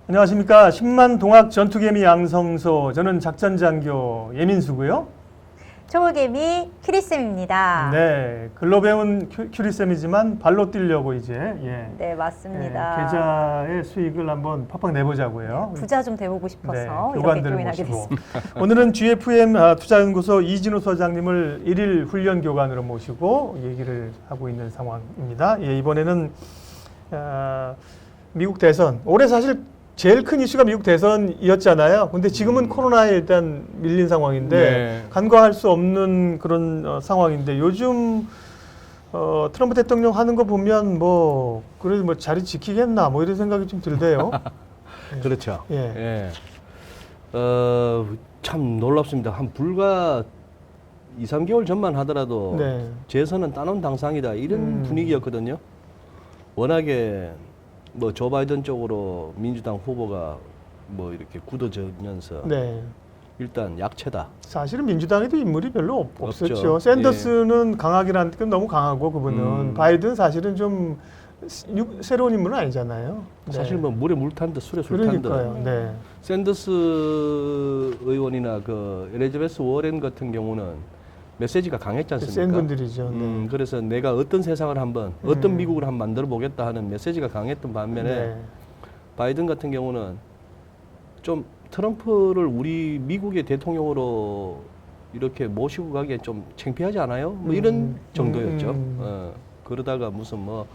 안녕하십니까. 10만 동학 전투개미 양성소, 저는 작전장교 예민수고요. 초보개미 큐리쌤입니다. 네, 글로 배운 큐리쌤이지만 발로 뛰려고 이제 네, 맞습니다. 계좌의 수익을 한번 팍팍 내보자고요. 부자 좀 돼보고 싶어서 이렇게 교관들을 교인하게 모시고 됐습니다. 오늘은 GFM 투자연구소 이진우 소장님을 1일 훈련 교관으로 모시고 얘기를 하고 있는 상황입니다. 예, 이번에는 미국 대선, 올해 사실 제일 큰 이슈가 미국 대선이었잖아요. 근데 지금은 코로나에 일단 밀린 상황인데 간과할 수 없는 그런 상황인데 요즘 트럼프 대통령 하는 거 보면 뭐 그래도 뭐 자리 지키겠나 뭐 이런 생각이 좀 들대요. 그렇죠. 예. 참 놀랍습니다. 한 불과 2, 3개월 전만 하더라도 네. 재선은 따놓은 당상이다 이런 분위기였거든요. 워낙에 뭐 조 바이든 쪽으로 민주당 후보가 뭐 이렇게 굳어지면서 네. 일단 약체다. 사실은 민주당에도 인물이 별로 없었죠. 없죠. 샌더스는 강하긴 한데 너무 강하고 그분은 바이든 사실은 좀 새로운 인물은 아니잖아요. 네. 사실 뭐 물에 물 탄 듯 술에 술 탄 듯. 그러니까요. 네. 샌더스 의원이나 그 엘리자베스 워렌 같은 경우는 메시지가 강했지 않습니까? 센 분들이죠. 네. 그래서 내가 어떤 세상을 한번, 어떤 미국을 한번 만들어 보겠다 하는 메시지가 강했던 반면에 네. 바이든 같은 경우는 좀 트럼프를 우리 미국의 대통령으로 이렇게 모시고 가기에 좀 창피하지 않아요? 뭐 이런 정도였죠. 그러다가 무슨 뭐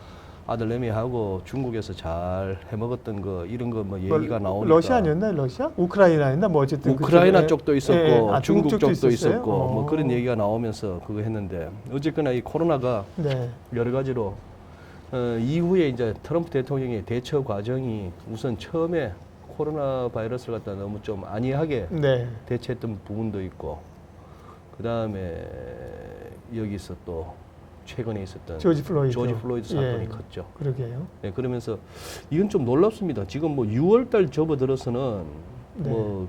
아들내미하고 중국에서 잘 해먹었던 거 이런 거 뭐 얘기가 나오니까 러시아 아니었나? 러시아? 우크라이나였나? 뭐 어쨌든 우크라이나 그쪽에, 쪽도 있었고 중국 중국 쪽도 있었어요? 있었고 뭐 그런 얘기가 나오면서 그거 했는데 어쨌거나 이 코로나가 네. 여러 가지로 이후에 이제 트럼프 대통령의 대처 과정이 우선 처음에 코로나 바이러스를 갖다 너무 좀 안이하게 네. 대처했던 부분도 있고 그 다음에 여기서 또 최근에 있었던 조지 플로이드 사건이 컸죠. 그러게요. 네, 그러면서 이건 좀 놀랍습니다. 지금 뭐 6월달 접어들어서는 네. 뭐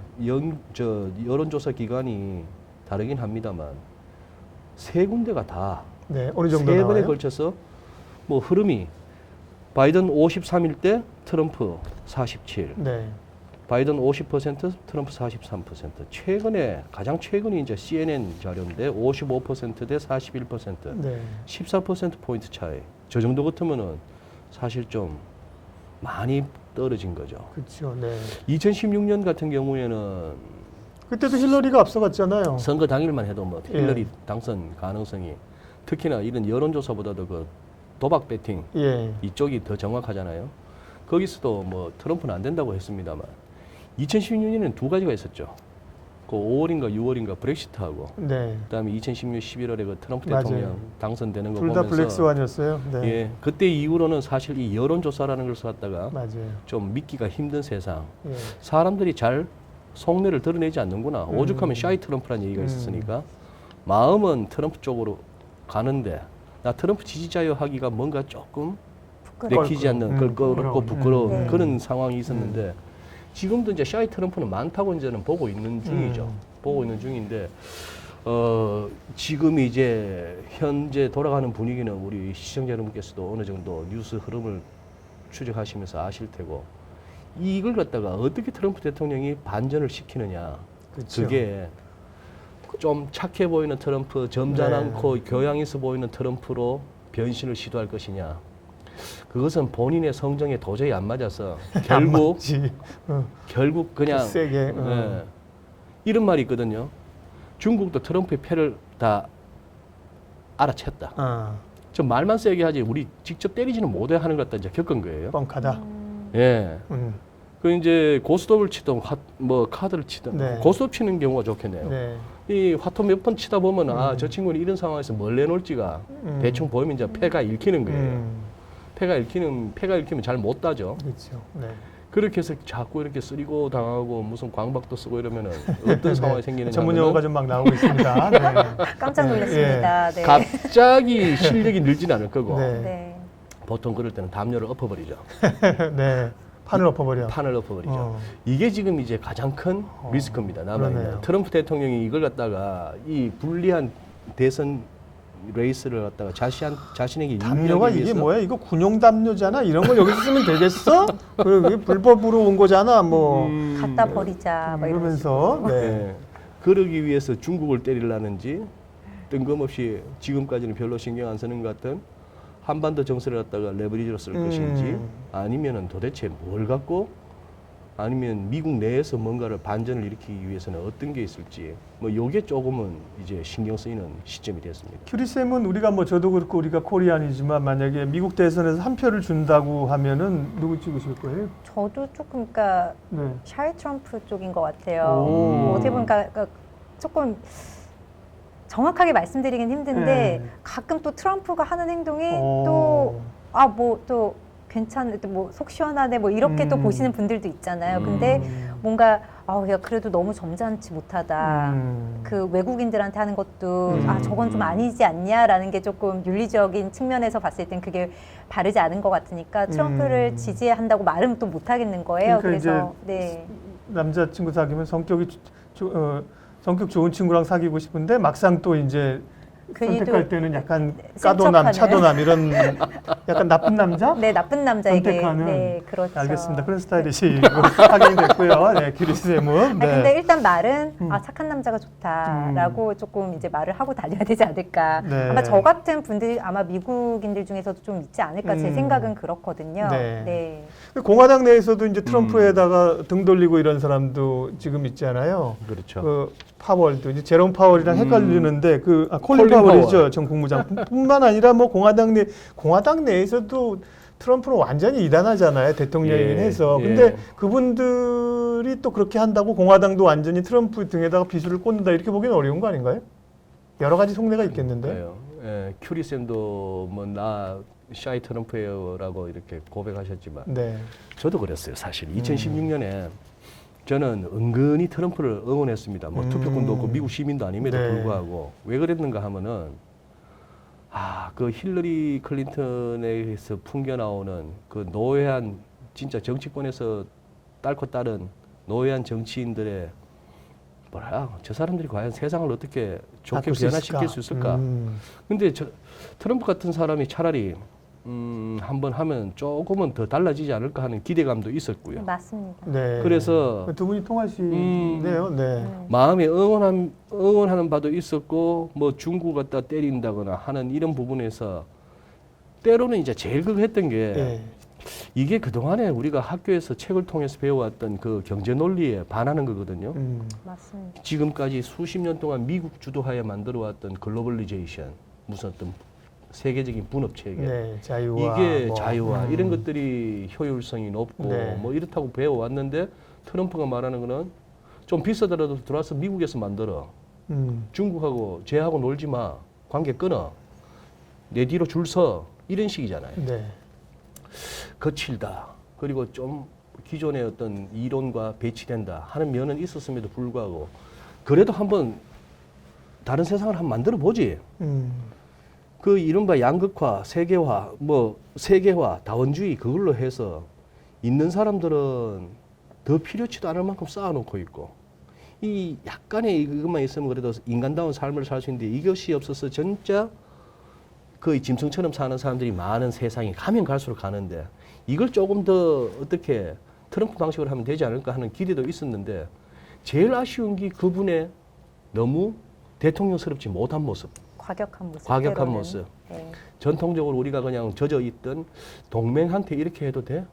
여론조사 기관이 다르긴 합니다만 세 군데가 다 네. 어느 정도 세 번에 나와요? 걸쳐서 뭐 흐름이 바이든 53일 때 트럼프 47, 네. 바이든 50%, 트럼프 43%. 최근에 가장 최근이 이제 CNN 자료인데 55%대 41%, 네. 14% 포인트 차이. 저 정도 같으면은 사실 좀 많이 떨어진 거죠. 그렇죠. 네. 2016년 같은 경우에는 그때도 힐러리가 앞서갔잖아요. 선거 당일만 해도 뭐 힐러리 예. 당선 가능성이 특히나 이런 여론조사보다도 그 도박 배팅 예. 이쪽이 더 정확하잖아요. 거기서도 뭐 트럼프는 안 된다고 했습니다만 2016년에는 두 가지가 있었죠. 그 5월인가 6월인가 브렉시트하고 네. 그다음에 2016년 11월에 그 트럼프 맞아요. 대통령 당선되는 거 둘 다 보면서 블랙스완이었어요. 네. 예, 그때 이후로는 사실 이 여론조사라는 것을 갖다가 맞아요. 좀 믿기가 힘든 세상. 예. 사람들이 잘 속내를 드러내지 않는구나. 오죽하면 샤이 트럼프라는 얘기가 있었으니까 마음은 트럼프 쪽으로 가는데 나 트럼프 지지자여 하기가 뭔가 조금 내키지 않는 껄끄럽고 부끄러운 그런 상황이 있었는데 지금도 이제 샤이 트럼프는 많다고 이제는 보고 있는 중이죠. 보고 있는 중인데 지금 이제 현재 돌아가는 분위기는 우리 시청자 여러분께서도 어느 정도 뉴스 흐름을 추적하시면서 아실 테고 이걸 갖다가 어떻게 트럼프 대통령이 반전을 시키느냐. 그렇죠. 그게 좀 착해 보이는 트럼프, 점잖고 교양 있어 보이는 트럼프로 변신을 시도할 것이냐. 그것은 본인의 성정에 도저히 안 맞아서 결국 결국 그냥 세게. 이런 말이 있거든요. 중국도 트럼프의 패를 다 알아챘다. 좀 말만 세게 하지 우리 직접 때리지는 못해 하는 것 같다 이제 겪은 거예요. 뻥카다. 예. 그 이제 고스톱을 치던 뭐 카드를 치던 네. 고스톱 치는 경우가 좋겠네요. 네. 이 화토 몇 번 치다 보면 아 저 친구는 이런 상황에서 뭘 내놓을지가 대충 보이면 이제 패가 읽히는 거예요. 패가 읽히면 잘 못 따죠. 그렇죠. 네. 그렇게 해서 자꾸 이렇게 쓰리고 당하고 무슨 광박도 쓰고 이러면은 어떤 상황이 생기느냐. 전문 용어가 좀 막 나오고 있습니다. 네. 깜짝 놀랐습니다. 네. 갑자기 실력이 늘지는 않을 거고 네. 네. 보통 그럴 때는 담요를 엎어버리죠. 네. 판을 엎어버려. 판을 엎어버리죠. 이게 지금 이제 가장 큰 리스크입니다. 남아있는. 그러네요. 트럼프 대통령이 이걸 갖다가 이 불리한 대선 레이스를 갖다가 자신에게 담요가 유리하기 이게 위해서 뭐야? 이거 군용 담요잖아. 이런 걸 여기서 쓰면 되겠어? 그게 불법으로 온 거잖아. 뭐 갖다 버리자. 뭐 이런 식으로. 이러면서 네. 네. 그러기 위해서 중국을 때리려는지 뜬금없이 지금까지는 별로 신경 안 쓰는 것 같은 한반도 정세를 갖다가 레버리지로 쓸 것인지 아니면은 도대체 뭘 갖고 아니면 미국 내에서 뭔가를 반전을 일으키기 위해서는 어떤 게 있을지 뭐 요게 조금은 이제 신경 쓰이는 시점이 됐습니다. 큐리쌤은 우리가 뭐 저도 그렇고 우리가 코리안이지만 만약에 미국 대선에서 한 표를 준다고 하면은 누구 찍으실 거예요? 저도 조금 그러니까 네. 샤이 트럼프 쪽인 것 같아요. 오. 어떻게 보니까 그러니까 조금 정확하게 말씀드리긴 힘든데 네. 가끔 또 트럼프가 하는 행동이 오. 또 괜찮은 뭐 속 시원하네 뭐 이렇게 또 보시는 분들도 있잖아요. 근데 음. 뭔가 야 그래도 너무 점잖지 못하다. 음. 그 외국인들한테 하는 것도 음. 저건 좀 아니지 않냐라는 게 조금 윤리적인 측면에서 봤을 땐 그게 바르지 않은 것 같으니까 트럼프를 지지한다고 말은 또 못 하겠는 거예요. 그러니까 그래서 네. 남자친구 사귀면 성격 좋은 친구랑 사귀고 싶은데 막상 또 이제 선택할 때는 약간 까도남, 센척하는. 차도남 이런 약간 나쁜 남자? 네, 나쁜 남자에게 선택하는. 네, 그렇죠. 알겠습니다. 그런 스타일이시고 확인이 됐고요. 네, 큐리쌤은. 네. 근데 일단 말은 착한 남자가 좋다라고 조금 이제 말을 하고 다녀야 되지 않을까. 네. 아마 저 같은 분들이 아마 미국인들 중에서도 좀 있지 않을까. 제 생각은 그렇거든요. 네. 네. 공화당 내에서도 이제 트럼프에다가 등 돌리고 이런 사람도 지금 있잖아요. 그렇죠. 그 파월도 이제 제롬 파월이랑 헷갈리는데 콜린 콜린 파월이죠. 파월. 전 국무장뿐만 아니라 뭐 공화당 내에서도 트럼프는 완전히 이단하잖아요. 대통령이긴 예, 해서. 예. 근데 그분들이 또 그렇게 한다고 공화당도 완전히 트럼프 등에다가 비수를 꽂는다 이렇게 보기는 어려운 거 아닌가요? 여러 가지 속내가 있겠는데. 그래요. 예, 큐리쌤도 뭐 나 샤이 트럼프예요라고 이렇게 고백하셨지만 네. 저도 그랬어요. 사실 2016년에 저는 은근히 트럼프를 응원했습니다. 뭐 투표권도 없고 미국 시민도 아님에도 네. 불구하고 왜 그랬는가 하면은 그 힐러리 클린턴에서 풍겨 나오는 그 노회한 진짜 정치권에서 딸코 딸은 노회한 정치인들의 저 사람들이 과연 세상을 어떻게 좋게 바꿀 수 변화시킬 수 있을까? 근데 트럼프 같은 사람이 차라리 한번 하면 조금은 더 달라지지 않을까 하는 기대감도 있었고요. 맞습니다. 네. 그래서 두 분이 통하시네요. 네. 마음에 응원하는 바도 있었고 뭐 중국 갖다 때린다거나 하는 이런 부분에서 때로는 이제 제일 그거 했던 게 네. 이게 그동안에 우리가 학교에서 책을 통해서 배워왔던 그 경제 논리에 반하는 거거든요. 맞습니다. 지금까지 수십 년 동안 미국 주도하에 만들어왔던 글로벌리제이션, 무슨 어떤 세계적인 분업 체계, 네, 자유와 이게 뭐, 자유와 이런 것들이 효율성이 높고 네. 뭐 이렇다고 배워왔는데 트럼프가 말하는 거는 좀 비싸더라도 들어와서 미국에서 만들어. 중국하고 쟤하고 놀지 마. 관계 끊어. 내 뒤로 줄 서. 이런 식이잖아요. 네. 거칠다. 그리고 좀 기존의 어떤 이론과 배치된다 하는 면은 있었음에도 불구하고 그래도 한번 다른 세상을 한번 만들어 보지. 그 이른바 양극화, 세계화, 다원주의 그걸로 해서 있는 사람들은 더 필요치도 않을 만큼 쌓아놓고 있고 이 약간의 이것만 있으면 그래도 인간다운 삶을 살 수 있는데 이것이 없어서 진짜 거의 짐승처럼 사는 사람들이 많은 세상에 가면 갈수록 가는데 이걸 조금 더 어떻게 트럼프 방식으로 하면 되지 않을까 하는 기대도 있었는데 제일 아쉬운 게 그분의 너무 대통령스럽지 못한 모습. 과격한 모습. 네. 전통적으로 우리가 그냥 젖어 있던 동맹한테 이렇게 해도 돼?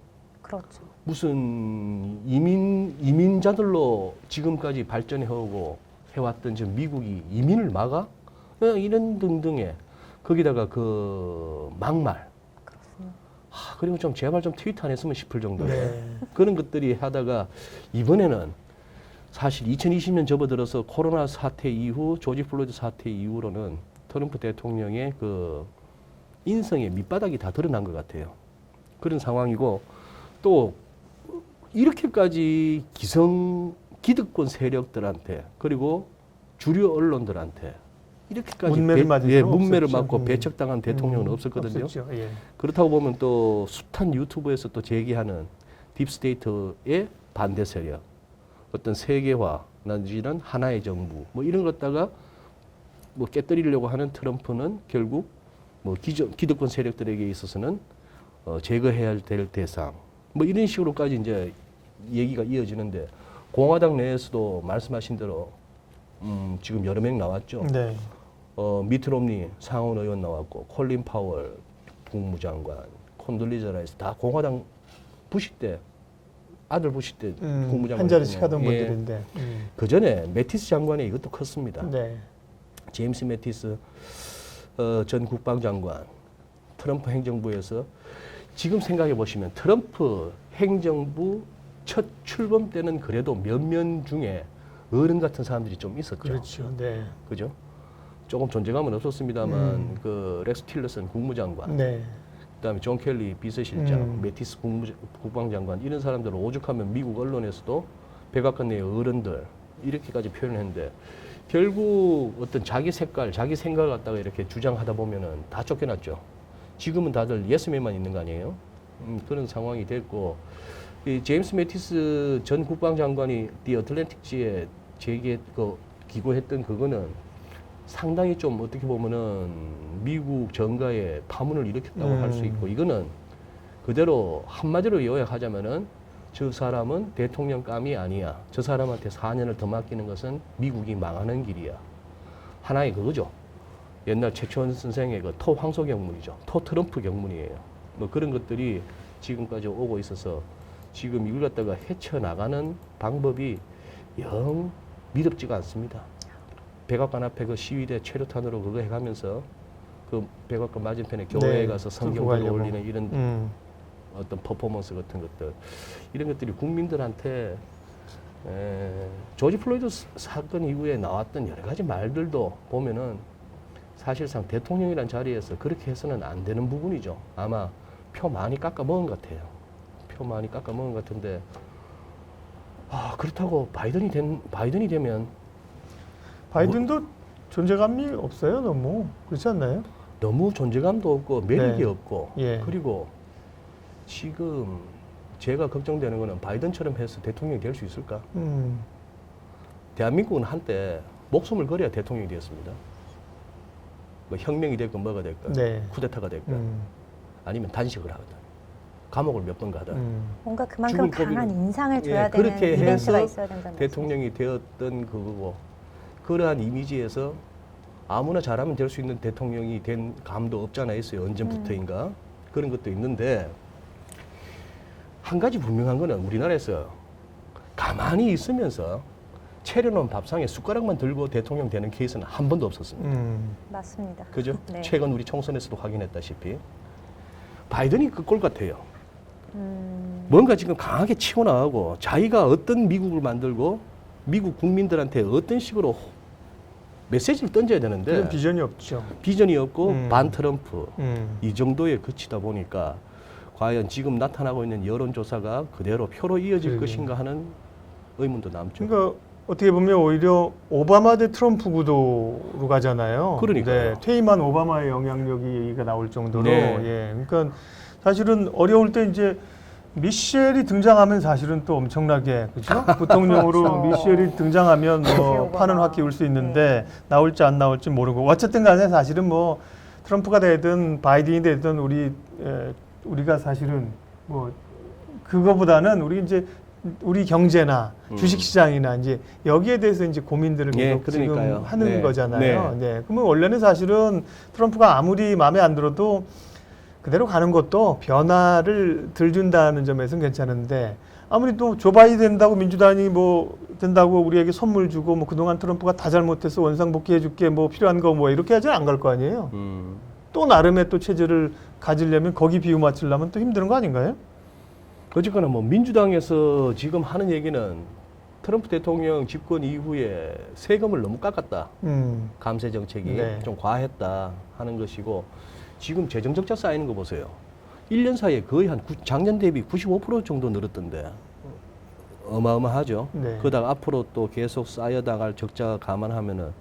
그렇죠. 무슨 이민자들로 지금까지 발전해오고 해왔던 저 미국이 이민을 막아? 그냥 이런 등등의 거기다가 그 막말. 그렇습니다. 그리고 좀 제발 좀 트위터 안 했으면 싶을 정도의 네. 그런 것들이 하다가 이번에는 사실 2020년 접어들어서 코로나 사태 이후 조지 플로이드 사태 이후로는 트럼프 대통령의 그 인성의 밑바닥이 다 드러난 것 같아요. 그런 상황이고 또 이렇게까지 기득권 세력들한테 그리고 주류 언론들한테 이렇게까지 문매를 맞고 배척당한 대통령은 없었거든요. 예. 그렇다고 보면 또 숱한 유튜브에서 또 제기하는 딥스테이트의 반대 세력, 어떤 세계화, 내지는 하나의 정부, 뭐 이런 것 갖다가 뭐 깨뜨리려고 하는 트럼프는 결국 뭐 기득권 세력들에게 있어서는 제거해야 될 대상 뭐 이런 식으로까지 이제 얘기가 이어지는데 공화당 내에서도 말씀하신 대로 지금 여러 명 나왔죠. 네. 미트 롬니 상원 의원 나왔고 콜린 파월 국무장관, 콘돌리자 라이스 다 공화당 부시 때 아들 부시 때 국무장관 한 자리씩 하던 예. 분들인데. 그 전에 매티스 장관의 이것도 컸습니다. 네. 제임스 매티스 전 국방장관 트럼프 행정부에서 지금 생각해 보시면 트럼프 행정부 첫 출범 때는 그래도 몇몇 중에 어른 같은 사람들이 좀 있었죠. 그렇죠. 네. 그죠? 조금 존재감은 없었습니다만 그 렉스 틸러슨 국무장관, 네. 그다음에 존 켈리 비서실장, 매티스 국방장관 이런 사람들을 오죽하면 미국 언론에서도 백악관의 어른들 이렇게까지 표현했는데 결국 어떤 자기 색깔, 자기 생각을 갖다가 이렇게 주장하다 보면은 다 쫓겨났죠. 지금은 다들 예스맨만 있는 거 아니에요? 그런 상황이 됐고 이 제임스 매티스 전 국방장관이 디 어틀랜틱지에 기고했던 그거는 상당히 좀 어떻게 보면은 미국 정가에 파문을 일으켰다고 할 수 있고 이거는 그대로 한마디로 요약하자면은 저 사람은 대통령감이 아니야. 저 사람한테 4년을 더 맡기는 것은 미국이 망하는 길이야. 하나의 그거죠. 옛날 최초원 선생의 그 토 황소 경문이죠. 토 트럼프 경문이에요. 뭐 그런 것들이 지금까지 오고 있어서 지금 이걸 갖다가 헤쳐나가는 방법이 영 미덥지가 않습니다. 백악관 앞에 그 시위대 최루탄으로 그거 해가면서 그 백악관 맞은편에 교회에 네, 가서 성경 가려고. 올리는 이런 어떤 퍼포먼스 같은 것들 이런 것들이 국민들한테 조지 플로이드 사건 이후에 나왔던 여러 가지 말들도 보면은 사실상 대통령이란 자리에서 그렇게 해서는 안 되는 부분이죠. 아마 표 많이 깎아 먹은 것 같아요. 표 많이 깎아 먹은 것 같은데 그렇다고 바이든이 되면 바이든도 존재감이 없어요, 너무. 그렇지 않나요? 너무 존재감도 없고 매력이 네. 없고 예. 그리고 지금 제가 걱정되는 거는 바이든처럼 해서 대통령이 될 수 있을까? 대한민국은 한때 목숨을 걸어야 대통령이 되었습니다. 뭐 혁명이 됐건 뭐가 됐건 네. 쿠데타가 됐건 아니면 단식을 하거든. 감옥을 몇 번 가든 뭔가 그만큼 죽을 강한 고비는- 인상을 줘야 되는 그렇게 이벤트가 해서 있어야 된다는 대통령이 되었던 그거고 그러한 이미지에서 아무나 잘하면 될 수 있는 대통령이 된 감도 없잖아 있어요. 언제부터인가 그런 것도 있는데 한 가지 분명한 거는 우리나라에서 가만히 있으면서 차려놓은 밥상에 숟가락만 들고 대통령 되는 케이스는 한 번도 없었습니다. 맞습니다. 그죠? 네. 최근 우리 총선에서도 확인했다시피 바이든이 그 꼴 같아요. 뭔가 지금 강하게 치고 나가고 자기가 어떤 미국을 만들고 미국 국민들한테 어떤 식으로 메시지를 던져야 되는데 그런 비전이 없죠. 비전이 없고 반 트럼프 이 정도에 그치다 보니까 과연 지금 나타나고 있는 여론조사가 그대로 표로 이어질 것인가 하는 의문도 남죠. 그러니까 어떻게 보면 오히려 오바마 대 트럼프 구도로 가잖아요. 그러니까요. 네, 퇴임한 오바마의 영향력이 얘기가 나올 정도로. 네. 예, 그러니까 사실은 어려울 때 이제 미셸이 등장하면 사실은 또 엄청나게 그죠? 부통령으로 그렇죠. 미셸이 등장하면 뭐 오바마. 파는 확 끼울 수 있는데 나올지 안 나올지 모르고 어쨌든 간에 사실은 뭐 트럼프가 되든 바이든이 되든 우리가 사실은 뭐 그거보다는 우리 경제나 주식시장이나 이제 여기에 대해서 이제 고민들을 예, 계속 지금 그러니까요. 하는 네. 거잖아요. 네. 그러면 원래는 사실은 트럼프가 아무리 마음에 안 들어도 그대로 가는 것도 변화를 덜 준다는 점에서는 괜찮은데 아무리 또 조 바이든 된다고 민주당이 뭐 된다고 우리에게 선물 주고 뭐 그동안 트럼프가 다 잘못해서 원상복귀해 줄게 뭐 필요한 거 뭐 이렇게 하지 안 갈 거 아니에요. 또 나름의 또 체제를 가지려면 거기 비유 맞추려면 또 힘든 거 아닌가요? 어쨌거나 뭐 민주당에서 지금 하는 얘기는 트럼프 대통령 집권 이후에 세금을 너무 깎았다. 감세 정책이 네. 좀 과했다 하는 것이고 지금 재정 적자 쌓이는 거 보세요. 1년 사이에 거의 작년 대비 95% 정도 늘었던데 어마어마하죠. 네. 그러다가 앞으로 또 계속 쌓여나갈 적자 감안하면은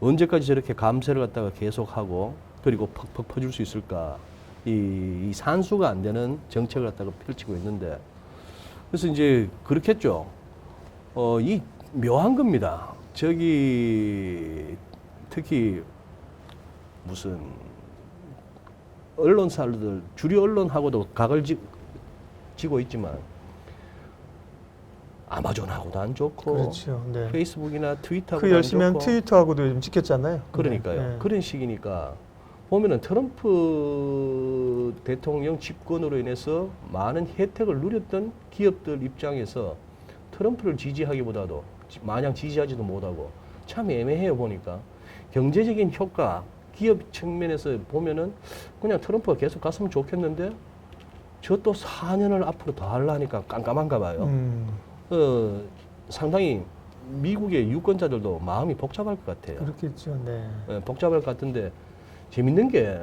언제까지 저렇게 감세를 갖다가 계속하고 그리고 퍽퍽 퍼줄 수 있을까? 이 산수가 안 되는 정책을 갖다가 펼치고 있는데 그래서 이제 그렇겠죠. 이 묘한 겁니다. 저기 특히 무슨 언론사들 주류 언론하고도 각을 지고 있지만 아마존하고도 안 좋고 그렇죠. 네. 페이스북이나 트위터하고도 그 안 열심히 한 좋고 트위터하고도 좀 찍혔잖아요. 그러니까요. 네. 그런 식이니까 보면은 트럼프 대통령 집권으로 인해서 많은 혜택을 누렸던 기업들 입장에서 트럼프를 지지하기보다도 마냥 지지하지도 못하고 참 애매해요. 보니까 경제적인 효과 기업 측면에서 보면은 그냥 트럼프가 계속 갔으면 좋겠는데 저 또 4년을 앞으로 더 하려니까 깜깜한가 봐요. 상당히 미국의 유권자들도 마음이 복잡할 것 같아요. 그렇겠죠. 네. 예, 복잡할 것 같은데 재밌는 게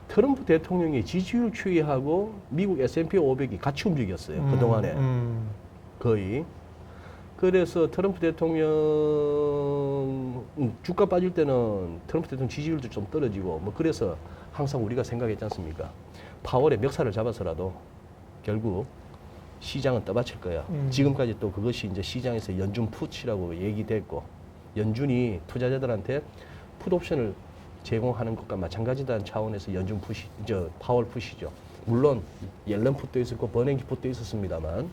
트럼프 대통령이 지지율 추이하고 미국 S&P 500이 같이 움직였어요. 그동안에 거의. 그래서 트럼프 대통령 주가 빠질 때는 트럼프 대통령 지지율도 좀 떨어지고 뭐 그래서 항상 우리가 생각했지 않습니까? 파월의 멱살을 잡아서라도 결국 시장은 떠받칠 거야. 지금까지 또 그것이 이제 시장에서 연준 푸치라고 얘기됐고 연준이 투자자들한테 풋옵션을 제공하는 것과 마찬가지다는 차원에서 연준 푸시, 파월 푸시죠. 물론 옐런 풋도 있었고 버냉키 풋도 있었습니다만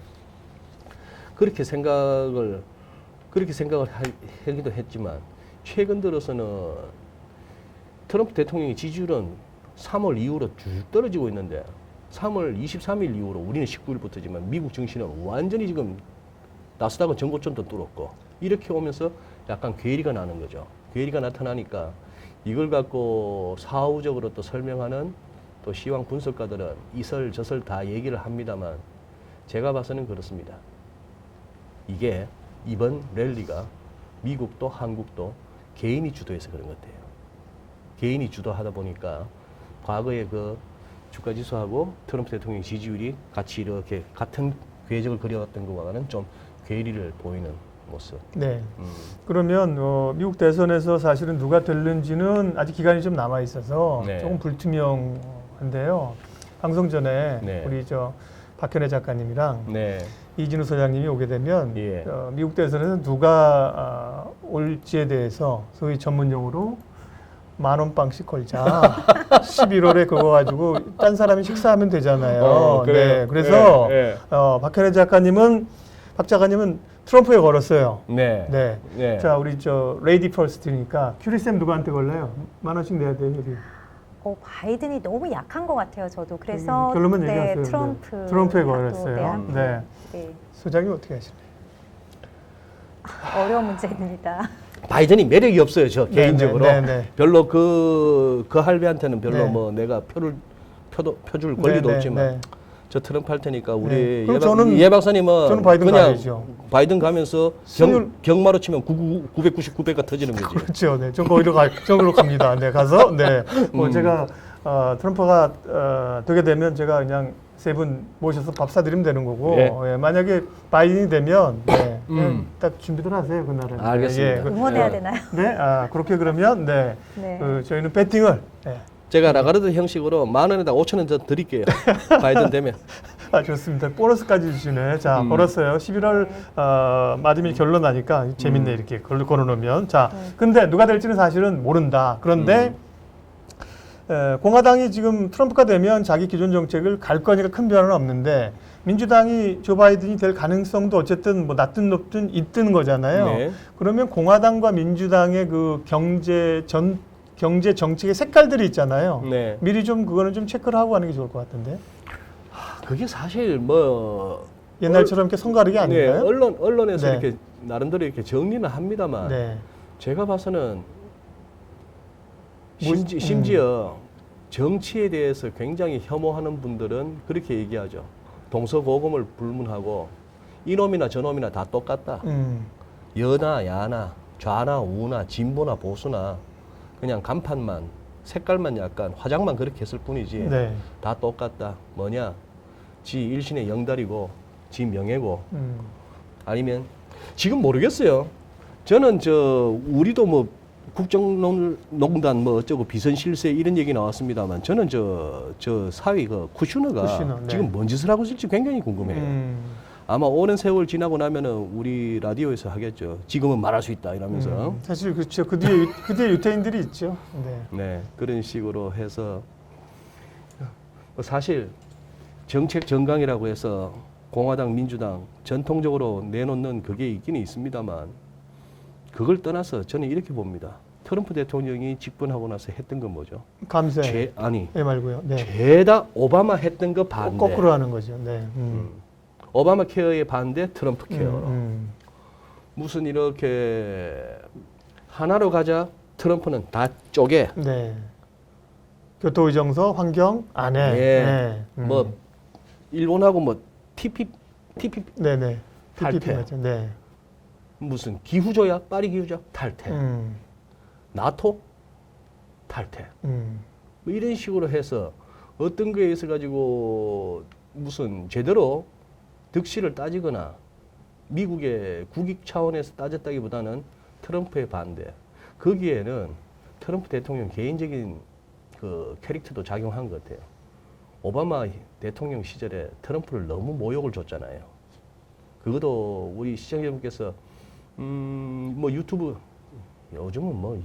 그렇게 생각을 하기도 했지만 최근 들어서는 트럼프 대통령의 지지율은 3월 이후로 쭉 떨어지고 있는데 3월 23일 이후로 우리는 19일부터지만 미국 증시는 완전히 지금 나스닥은 전고점도 뚫었고 이렇게 오면서 약간 괴리가 나는 거죠. 괴리가 나타나니까 이걸 갖고 사후적으로 또 설명하는 또 시황 분석가들은 이설저설 다 얘기를 합니다만 제가 봐서는 그렇습니다. 이게 이번 랠리가 미국도 한국도 개인이 주도해서 그런 것 같아요. 개인이 주도하다 보니까 과거의 그 주가지수하고 트럼프 대통령 지지율이 같이 이렇게 같은 궤적을 그려왔던 것과는 좀 괴리를 보이는 모습. 네. 그러면 미국 대선에서 사실은 누가 될는지는 아직 기간이 좀 남아 있어서 네. 조금 불투명한데요. 방송 전에 네. 우리 박현애 작가님이랑 네. 이진우 소장님이 오게 되면 예. 미국 대선에서 누가 올지에 대해서 소위 전문용어로 10,000원빵씩 걸자. 11월에 그거 가지고 딴 사람이 식사하면 되잖아요. 그래요. 네. 그래서 예, 예. 박현애 작가님은 박 작가님은 트럼프에 걸었어요. 네. 네. 네. 자, 우리 레이디 퍼스트니까 큐리쌤 누구한테 걸려요? 10,000원씩 내야 돼요, 여기. 바이든이 너무 약한 것 같아요. 저도 그래서 결론만 네, 얘기하세요. 트럼프에 트럼프에 걸었어요. 네. 네. 소장님 어떻게 하시나요? 어려운 문제입니다. 바이든이 매력이 없어요, 저 네, 개인적으로. 네, 네, 네. 별로 그 할배한테는 별로 네. 뭐 내가 표줄 권리도 네, 네, 없지만 네. 저 트럼프 할 테니까 우리 네. 그럼 예 박사님은 저는 바이든 그냥 가야죠. 바이든 가면서 승률- 경마로 치면 999배가 터지는 거지. 그렇죠. 네. 전 거기로 갑니다. 네. 가서 네. 제가 트럼프가 되게 되면 제가 그냥 세 분 모셔서 밥 사드리면 되는 거고 네. 예, 만약에 바이든이 되면 네, 딱 준비들 하세요 그날은. 알겠습니다. 응원해야 네. 되나요? 네. 그렇게 그러면 네. 네. 저희는 배팅을 네. 제가 라가르드 형식으로 10,000원에다 5,000원 더 드릴게요. 바이든 되면. 좋습니다. 보너스까지 주시네. 자, 걸었어요. 11월 맞으면 결론 나니까 재밌네 이렇게 걸어놓으면. 자, 근데 누가 될지는 사실은 모른다. 그런데 공화당이 지금 트럼프가 되면 자기 기존 정책을 갈 거니까 큰 변화는 없는데 민주당이 조 바이든이 될 가능성도 어쨌든 뭐 낮든 높든 있는 거잖아요. 네. 그러면 공화당과 민주당의 그 경제 정책의 색깔들이 있잖아요. 네. 미리 좀 그거는 좀 체크를 하고 가는 게 좋을 것 같은데. 그게 사실 뭐 옛날처럼 이렇게 손가르기 네, 아닌가요? 언론에서 네. 이렇게 나름대로 이렇게 정리는 합니다만 네. 제가 봐서는 뭐, 심지어 정치에 대해서 굉장히 혐오하는 분들은 그렇게 얘기하죠. 동서고금을 불문하고 이놈이나 저놈이나 다 똑같다. 여나 야나 좌나 우나 진보나 보수나 그냥 간판만 색깔만 약간 화장만 그렇게 했을 뿐이지 네. 다 똑같다. 뭐냐? 지 일신의 영달이고 지 명예고 아니면 지금 모르겠어요. 저는 우리도 뭐 국정농단 뭐 어쩌고 비선실세 이런 얘기 나왔습니다만 저는 저 사위 쿠슈너가 쿠슈너, 네. 지금 뭔 짓을 하고 있을지 굉장히 궁금해요. 아마 오랜 세월 지나고 나면은 우리 라디오에서 하겠죠. 지금은 말할 수 있다 이러면서. 사실 그렇죠. 그 뒤에 유태인들이 있죠. 네. 네, 그런 식으로 해서 사실 정책 정강이라고 해서 공화당, 민주당 전통적으로 내놓는 그게 있기는 있습니다만 그걸 떠나서 저는 이렇게 봅니다. 트럼프 대통령이 집권하고 나서 했던 건 뭐죠? 감세. 아니, 네 말고요. 네. 죄다 오바마 했던 거 반대. 거꾸로 하는 거죠. 네. 오바마 케어의 반대, 트럼프 케어. 무슨 이렇게 하나로 가자, 트럼프는 다 쪼개. 네. 교토의정서, 환경, 안해. 예. 네. 뭐 일본하고 뭐 TPP 네네. 탈퇴. TPP 맞죠. 네. 무슨 기후조약, 파리 기후조약 탈퇴. 음. 나토 탈퇴. 뭐 이런 식으로 해서 어떤 거에 있어 가지고 무슨 제대로 득실을 따지거나 미국의 국익 차원에서 따졌다기보다는 트럼프의 반대. 거기에는 트럼프 대통령 개인적인 그 캐릭터도 작용한 것 같아요. 오바마 대통령 시절에 트럼프를 너무 모욕을 줬잖아요. 그것도 우리 시청자분께서 뭐 유튜브 요즘은 뭐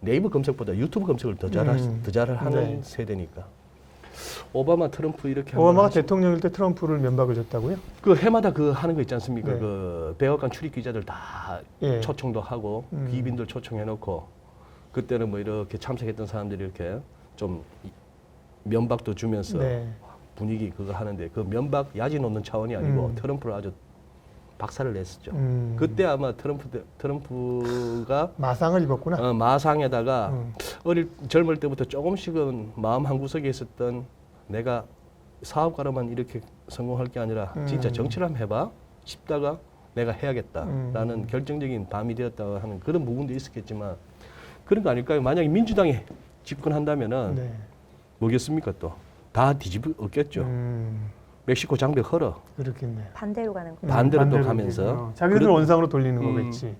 네이버 검색보다 유튜브 검색을 더 잘 하는 네. 세대니까. 오바마, 트럼프 이렇게 오바마가 대통령일 때 트럼프를 면박을 줬다고요? 그 해마다 그 하는 거 있지 않습니까? 네. 그 백악관 출입 기자들 다 예. 초청도 하고 귀빈들 초청해놓고 그때는 뭐 이렇게 참석했던 사람들이 이렇게 좀 면박도 주면서 네. 분위기 그거 하는데 그 면박 야지 놓는 차원이 아니고 트럼프를 아주 박살을 냈었죠. 그때 아마 트럼프가 마상을 입었구나. 마상에다가 젊을 때부터 조금씩은 마음 한구석에 있었던 내가 사업가로만 이렇게 성공할 게 아니라 진짜 정치를 한번 해봐 싶다가 내가 해야겠다라는 결정적인 밤이 되었다고 하는 그런 부분도 있었겠지만 그런 거 아닐까요? 만약에 민주당이 집권한다면은 네. 뭐겠습니까 또? 다 뒤집었겠죠. 멕시코 장벽 헐어. 그렇겠네. 반대로 가는 거. 반대로 또 반대로 가면서. 자기들 그런- 원상으로 돌리는 거겠지.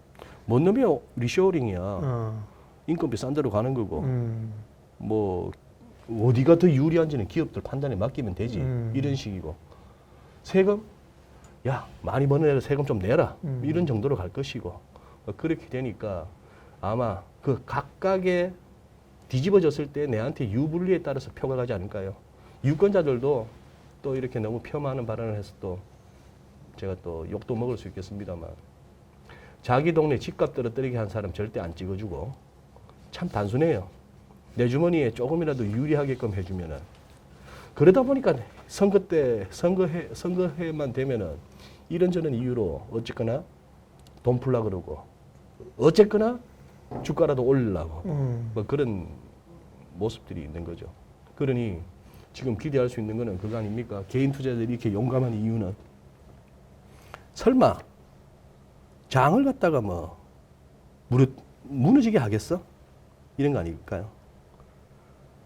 뭔 놈이 리쇼어링이야. 어. 인건비 싼 데로 가는 거고. 음. 뭐 어디가 더 유리한지는 기업들 판단에 맡기면 되지. 이런 식이고. 세금? 야 많이 버는 애들 세금 좀 내라. 이런 정도로 갈 것이고. 그렇게 되니까 아마 그 각각의 뒤집어졌을 때 내한테 유불리에 따라서 표가 가지 않을까요? 유권자들도 또 이렇게 너무 폄하하는 발언을 해서 또 제가 또 욕도 먹을 수 있겠습니다만 자기 동네 집값 떨어뜨리게 한 사람 절대 안 찍어주고 참 단순해요. 내 주머니에 조금이라도 유리하게끔 해주면은 그러다 보니까 선거 때 선거해만 되면은 이런저런 이유로 어쨌거나 돈 풀라 그러고 어쨌거나 주가라도 올리려고 뭐 그런 모습들이 있는 거죠. 그러니 지금 기대할 수 있는 거는 그거 아닙니까? 개인 투자자들이 이렇게 용감한 이유는 설마 장을 갖다가 뭐 무너지게 하겠어? 이런 거 아닐까요?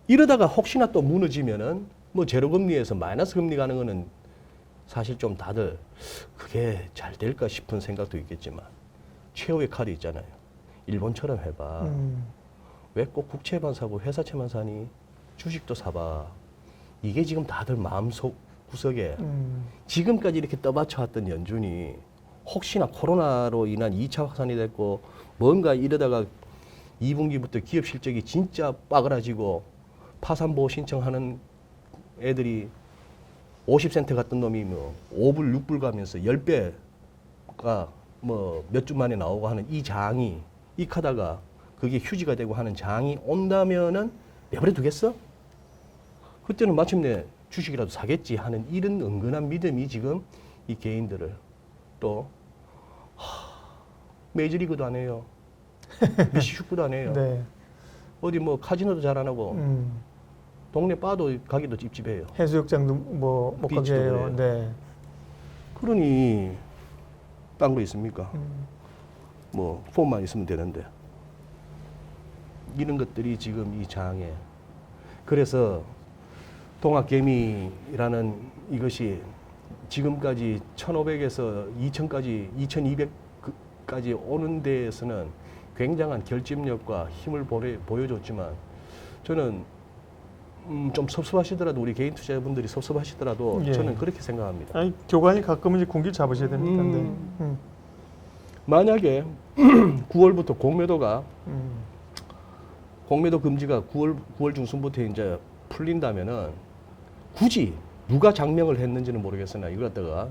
이러다가 혹시나 또 무너지면은 뭐 제로금리에서 마이너스 금리 가는 거는 사실 좀 다들 그게 잘 될까 싶은 생각도 있겠지만 최후의 칼이 있잖아요. 일본처럼 해봐. 왜 꼭 국채만 사고 회사채만 사니? 주식도 사봐. 이게 지금 다들 마음속 구석에 지금까지 이렇게 떠받쳐왔던 연준이 혹시나 코로나로 인한 2차 확산이 됐고 뭔가 이러다가 2분기부터 기업 실적이 진짜 빠그라지고 파산보호 신청하는 애들이 50센트 갔던 놈이 뭐 5불, 6불 가면서 10배가 뭐 몇 주 만에 나오고 하는 이 장이 익하다가 그게 휴지가 되고 하는 장이 온다면은 내버려 두겠어? 그때는 마침내 주식이라도 사겠지 하는 이런 은근한 믿음이 지금 이 개인들을 또 메이저리그도 안 해요. 미시축구도 안 해요. 네. 어디 뭐 카지노도 잘 안 하고 동네 바도 가기도 찝찝해요. 해수욕장도 뭐 못 가게 비치도 해요. 그래요. 네. 그러니 딴 거 있습니까? 뭐 폼만 있으면 되는데 이런 것들이 지금 이 장에 그래서 동학개미라는 이것이 지금까지 1500에서 2000까지 2200까지 오는 데에서는 굉장한 결집력과 힘을 보여줬지만 저는 좀 섭섭하시더라도 우리 개인 투자자분들이 섭섭하시더라도 예. 저는 그렇게 생각합니다. 아니 교관이 가끔은 이제 공기를 잡으셔야 됩니다. 만약에 9월부터 공매도가 음. 공매도 금지가 9월 중순부터 이제 풀린다면은 굳이 누가 장명을 했는지는 모르겠으나 이걸 갖다가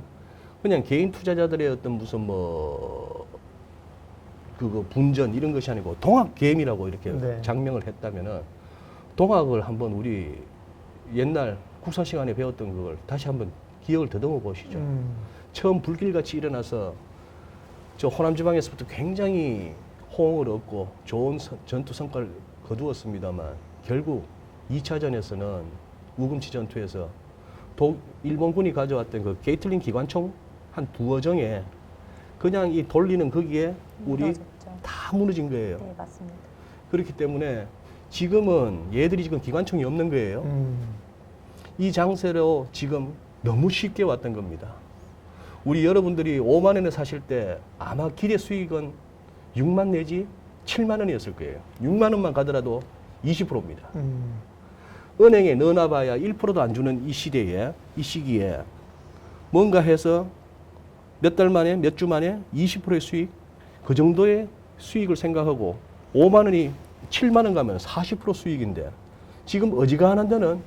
그냥 개인 투자자들의 어떤 무슨 뭐 그거 분전 이런 것이 아니고 동학 계획이라고 이렇게 네. 장명을 했다면은 동학을 한번 우리 옛날 국사 시간에 배웠던 그걸 다시 한번 기억을 더듬어 보시죠. 처음 불길같이 일어나서 저 호남 지방에서부터 굉장히 호응을 얻고 좋은 전투 성과를 거두었습니다만 결국 2차전에서는 우금치 전투에서 일본군이 가져왔던 그 게이틀린 기관총 한 두어 정에 그냥 이 돌리는 거기에 우리 무너졌죠. 다 무너진 거예요. 네, 맞습니다. 그렇기 때문에 지금은 얘들이 지금 기관총이 없는 거예요. 이 장세로 지금 너무 쉽게 왔던 겁니다. 우리 여러분들이 5만 원에 사실 때 아마 기대 수익은 6만 내지 7만 원이었을 거예요. 6만 원만 가더라도 20%입니다. 은행에 넣어놔봐야 1%도 안 주는 이 시대에, 이 시기에 뭔가 해서 몇 달 만에, 몇 주 만에 20%의 수익, 그 정도의 수익을 생각하고 5만 원이 7만 원 가면 40% 수익인데 지금 어지간한 데는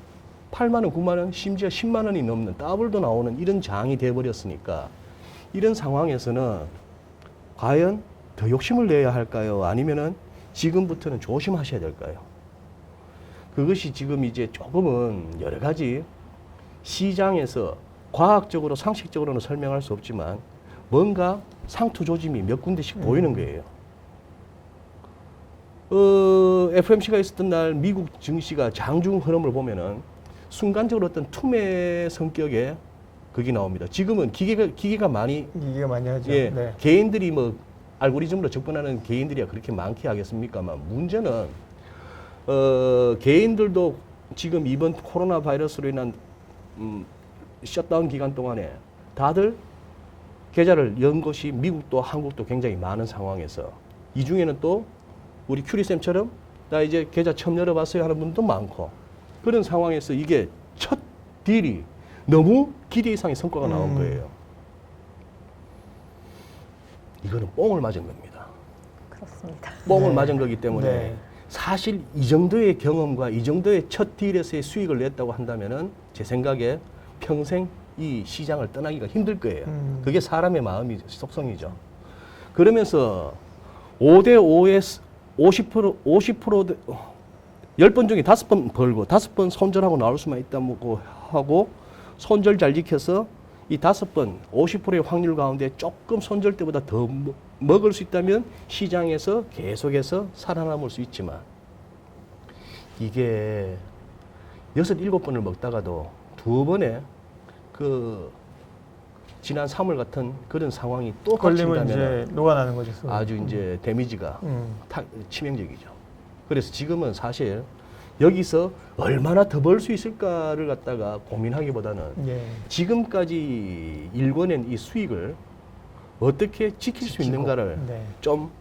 8만 원, 9만 원, 심지어 10만 원이 넘는 더블도 나오는 이런 장이 돼버렸으니까 이런 상황에서는 과연 더 욕심을 내야 할까요? 아니면은 지금부터는 조심하셔야 될까요? 그것이 지금 이제 조금은 여러 가지 시장에서 과학적으로 상식적으로는 설명할 수 없지만 뭔가 상투 조짐이 몇 군데씩 보이는 거예요. FOMC가 있었던 날 미국 증시가 장중 흐름을 보면은 순간적으로 어떤 투매 성격의 그게 나옵니다. 지금은 기계가 많이 하죠. 예, 네. 개인들이 뭐 알고리즘으로 접근하는 개인들이야 그렇게 많게 하겠습니까만 문제는 개인들도 지금 이번 코로나 바이러스로 인한 셧다운 기간 동안에 다들 계좌를 연 것이 미국도 한국도 굉장히 많은 상황에서 이 중에는 또 우리 큐리쌤처럼 나 이제 계좌 처음 열어봤어요 하는 분도 많고 그런 상황에서 이게 첫 딜이 너무 기대 이상의 성과가 나온 거예요. 이거는 뽕을 맞은 겁니다. 그렇습니다. 뽕을 네. 맞은 거기 때문에 네. 사실 이 정도의 경험과 이 정도의 첫 딜에서의 수익을 냈다고 한다면은 제 생각에 평생 이 시장을 떠나기가 힘들 거예요. 그게 사람의 마음이 속성이죠. 그러면서 5대5에 50% 10번 중에 5번 벌고 5번 손절하고 나올 수만 있다고 하고 손절 잘 지켜서 이 5번 50%의 확률 가운데 조금 손절 때보다 더 먹을 수 있다면 시장에서 계속해서 살아남을 수 있지만 이게 6, 7번을 먹다가도 2번에 그 지난 3월 같은 그런 상황이 또 걸리면 닥친다면 이제 녹아나는 거죠. 서로. 아주 이제 데미지가 음. 치명적이죠. 그래서 지금은 사실 여기서 얼마나 더 벌 수 있을까를 갖다가 고민하기보다는 예. 지금까지 일궈낸 이 수익을 어떻게 지킬 수 있는가를 네. 좀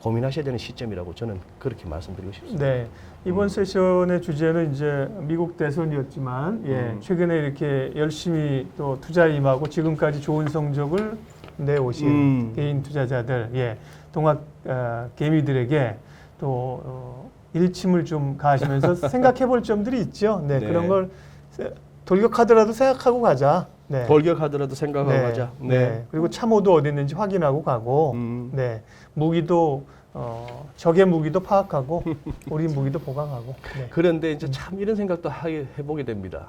고민하셔야 되는 시점이라고 저는 그렇게 말씀드리고 싶습니다. 네. 이번 세션의 주제는 이제 미국 대선이었지만 최근에 이렇게 열심히 또 투자에 임하고 지금까지 좋은 성적을 내오신 개인 투자자들, 동학 개미들에게 또 일침을 좀 가하시면서 생각해 볼 점들이 있죠. 네, 네. 그런 걸 돌격하더라도 생각하고 가자. 네. 돌격하더라도 생각하고 네. 가자. 네. 그리고 참호도 어디 있는지 확인하고 가고, 네. 무기도 적의 무기도 파악하고, 우리 무기도 보강하고. 네. 그런데 이제 참 이런 생각도 해보게 됩니다.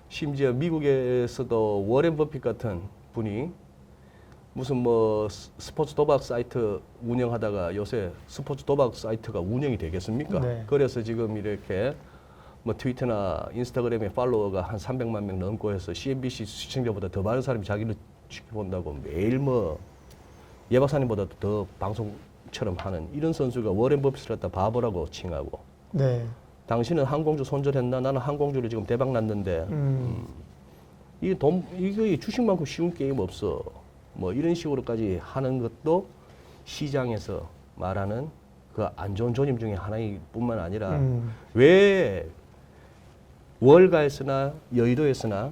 심지어 미국에서도 워렌 버핏 같은 분이 무슨 뭐 스포츠 도박 사이트 운영하다가 요새 스포츠 도박 사이트가 운영이 되겠습니까? 네. 그래서 지금 이렇게 뭐 트위터나 인스타그램에 팔로워가 한 300만 명 넘고 해서 CNBC 시청자보다 더 많은 사람이 자기를 지켜본다고 매일 뭐 예 박사님보다도 더 방송처럼 하는 이런 선수가 워렌 버핏을 갖다 바보라고 칭하고 네. 당신은 항공주 손절했나? 나는 항공주를 지금 대박 났는데 이거 주식만큼 쉬운 게임 없어. 뭐 이런 식으로까지 하는 것도 시장에서 말하는 그 안 좋은 조짐 중에 하나일 뿐만 아니라 왜 월가에서나 여의도에서나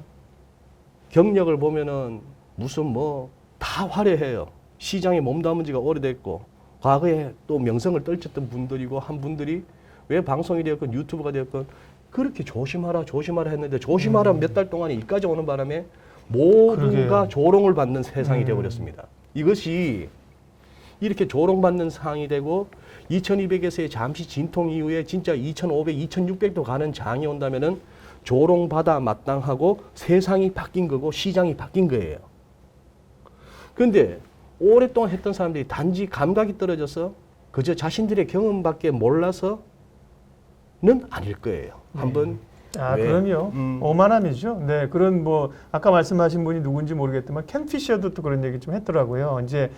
경력을 보면은 무슨 뭐 다 화려해요. 시장에 몸담은 지가 오래됐고 과거에 또 명성을 떨쳤던 분들이고 한 분들이 왜 방송이 되었건 유튜브가 되었건 그렇게 조심하라 했는데 조심하라 몇 달 동안 일까지 오는 바람에 모두가 그러게요. 조롱을 받는 세상이 되어버렸습니다. 이것이 이렇게 조롱받는 상황이 되고 2200에서의 잠시 진통 이후에 진짜 2500, 2600도 가는 장이 온다면은 조롱받아 마땅하고 세상이 바뀐 거고 시장이 바뀐 거예요. 그런데 오랫동안 했던 사람들이 단지 감각이 떨어져서 그저 자신들의 경험밖에 몰라서는 아닐 거예요. 한번 왜? 그럼요. 오만함이죠. 네, 그런 뭐 아까 말씀하신 분이 누군지 모르겠지만 켄 피셔도 또 그런 얘기 좀 했더라고요. 이제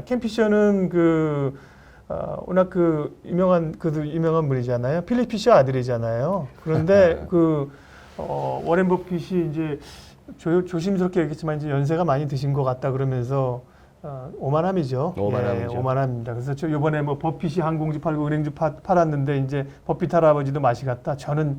켄 피셔는 워낙 유명한 분이잖아요. 필립 피셔 아들이잖아요. 그런데 워렌 버핏이 이제 조심스럽게 얘기했지만 이제 연세가 많이 드신 것 같다 그러면서 오만함이죠. 오만함이죠. 예, 오만함입니다. 그래서 저 이번에 뭐 버핏이 항공주 팔고 은행주 팔았는데 이제 버핏 할아버지도 맛이 갔다. 저는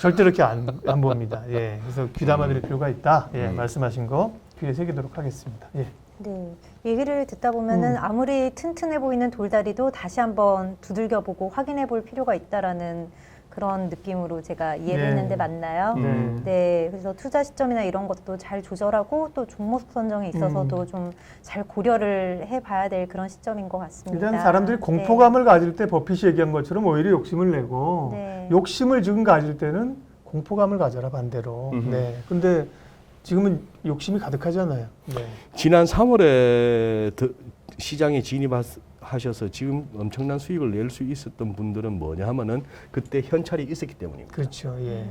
절대 그렇게 안 봅니다. 예, 그래서 귀담아드릴 필요가 있다. 예, 말씀하신 거 귀에 새기도록 하겠습니다. 예. 네, 얘기를 듣다 보면은 아무리 튼튼해 보이는 돌다리도 다시 한번 두들겨보고 확인해볼 필요가 있다라는 그런 느낌으로 제가 이해를 네. 했는데 맞나요? 네, 그래서 투자 시점이나 이런 것도 잘 조절하고 또 종목 선정에 있어서도 좀 잘 고려를 해봐야 될 그런 시점인 것 같습니다. 일단 사람들이 공포감을 가질 때 버핏이 얘기한 것처럼 오히려 욕심을 내고 네. 욕심을 지금 가질 때는 공포감을 가져라 반대로. 네. 근데 지금은 욕심이 가득하잖아요. 네. 지난 3월에 시장에 진입하셔서 지금 엄청난 수익을 낼 수 있었던 분들은 뭐냐 하면은 그때 현찰이 있었기 때문입니다. 그렇죠. 예.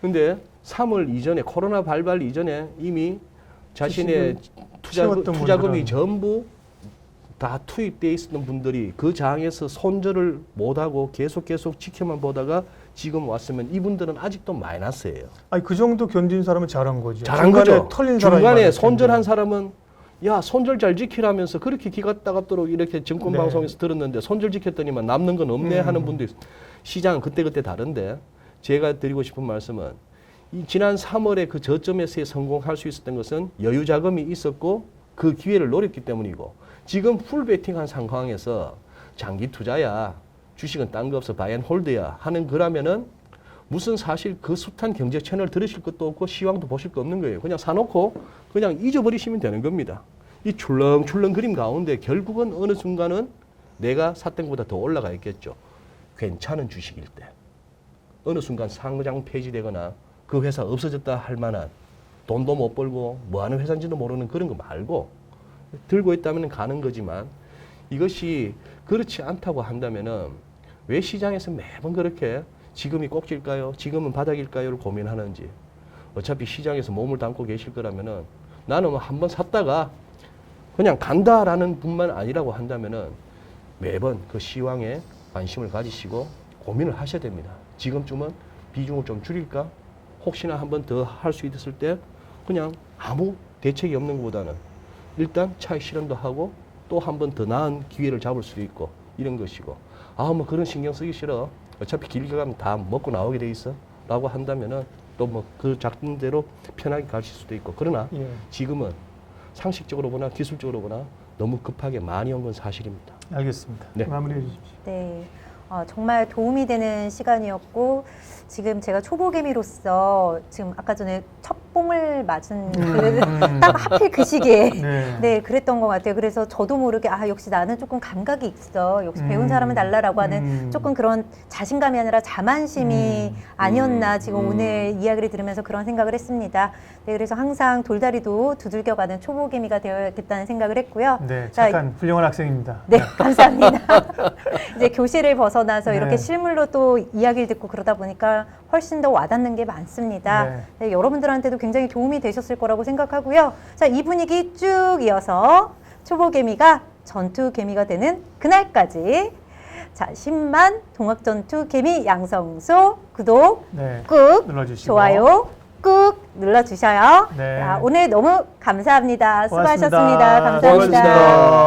근데 3월 이전에 코로나 발발 이전에 이미 자신의 채웠던 투자금이 분들은. 전부 다 투입돼 있었던 분들이 그 장에서 손절을 못하고 계속 지켜만 보다가 지금 왔으면 이분들은 아직도 마이너스예요. 아니 그 정도 견딘 사람은 잘한 거죠. 잘한 중간에 거죠. 털린 사람이 중간에 많을 손절한 텐데. 사람은 야 손절 잘 지키라면서 그렇게 기가 따갑도록 이렇게 증권 네. 방송에서 들었는데 손절 지켰더니만 남는 건 없네 하는 분도 있어요. 시장은 그때 다른데 제가 드리고 싶은 말씀은 이 지난 3월에 그 저점에서의 성공할 수 있었던 것은 여유 자금이 있었고 그 기회를 노렸기 때문이고 지금 풀 베팅한 상황에서 장기 투자야 주식은 딴 거 없어 바이앤홀드야 하는 거라면은 무슨 사실 그 숱한 경제 채널 들으실 것도 없고 시황도 보실 거 없는 거예요. 그냥 사놓고 그냥 잊어버리시면 되는 겁니다. 이 출렁출렁 그림 가운데 결국은 어느 순간은 내가 샀던 것보다 더 올라가 있겠죠. 괜찮은 주식일 때. 어느 순간 상장 폐지되거나 그 회사 없어졌다 할 만한 돈도 못 벌고 뭐 하는 회사인지도 모르는 그런 거 말고 들고 있다면 가는 거지만 이것이 그렇지 않다고 한다면은 왜 시장에서 매번 그렇게 지금이 꼭질까요? 지금은 바닥일까요?를 고민하는지. 어차피 시장에서 몸을 담고 계실 거라면은 나는 뭐 한번 샀다가 그냥 간다라는 분만 아니라고 한다면은 매번 그 시황에 관심을 가지시고 고민을 하셔야 됩니다. 지금쯤은 비중을 좀 줄일까? 혹시나 한 번 더 할 수 있을 때 그냥 아무 대책이 없는 것보다는 일단 차익 실현도 하고 또 한 번 더 나은 기회를 잡을 수도 있고 이런 것이고 뭐 그런 신경 쓰기 싫어. 어차피 길게 가면 다 먹고 나오게 돼 있어. 라고 한다면은 또 뭐 그 작품대로 편하게 가실 수도 있고 그러나 예. 지금은 상식적으로 보나 기술적으로 보나 너무 급하게 많이 온 건 사실입니다. 알겠습니다. 네. 마무리해 주십시오. 네, 정말 도움이 되는 시간이었고 지금 제가 초보개미로서 지금 아까 전에 첫 뽕을 맞은 딱 하필 그 시기에 네. 네, 그랬던 것 같아요. 그래서 저도 모르게 역시 나는 조금 감각이 있어. 역시 배운 사람은 달라라고 하는 조금 그런 자신감이 아니라 자만심이 아니었나 지금 오늘 이야기를 들으면서 그런 생각을 했습니다. 네, 그래서 항상 돌다리도 두들겨가는 초보개미가 되어야겠다는 생각을 했고요. 네, 자, 잠깐 훌륭한 학생입니다. 네, 감사합니다. 이제 교실을 벗어나서 네. 이렇게 실물로 또 이야기를 듣고 그러다 보니까 훨씬 더 와닿는 게 많습니다. 네. 네, 여러분들한테도 굉장히 도움이 되셨을 거라고 생각하고요. 자, 이 분위기 쭉 이어서 초보개미가 전투개미가 되는 그날까지 자, 10만 동학전투 개미 양성소 구독 네. 꾹 눌러주시고. 좋아요 꾹 눌러주셔요. 네. 자, 오늘 너무 감사합니다. 고맙습니다. 수고하셨습니다. 감사합니다. 수고하셨습니다.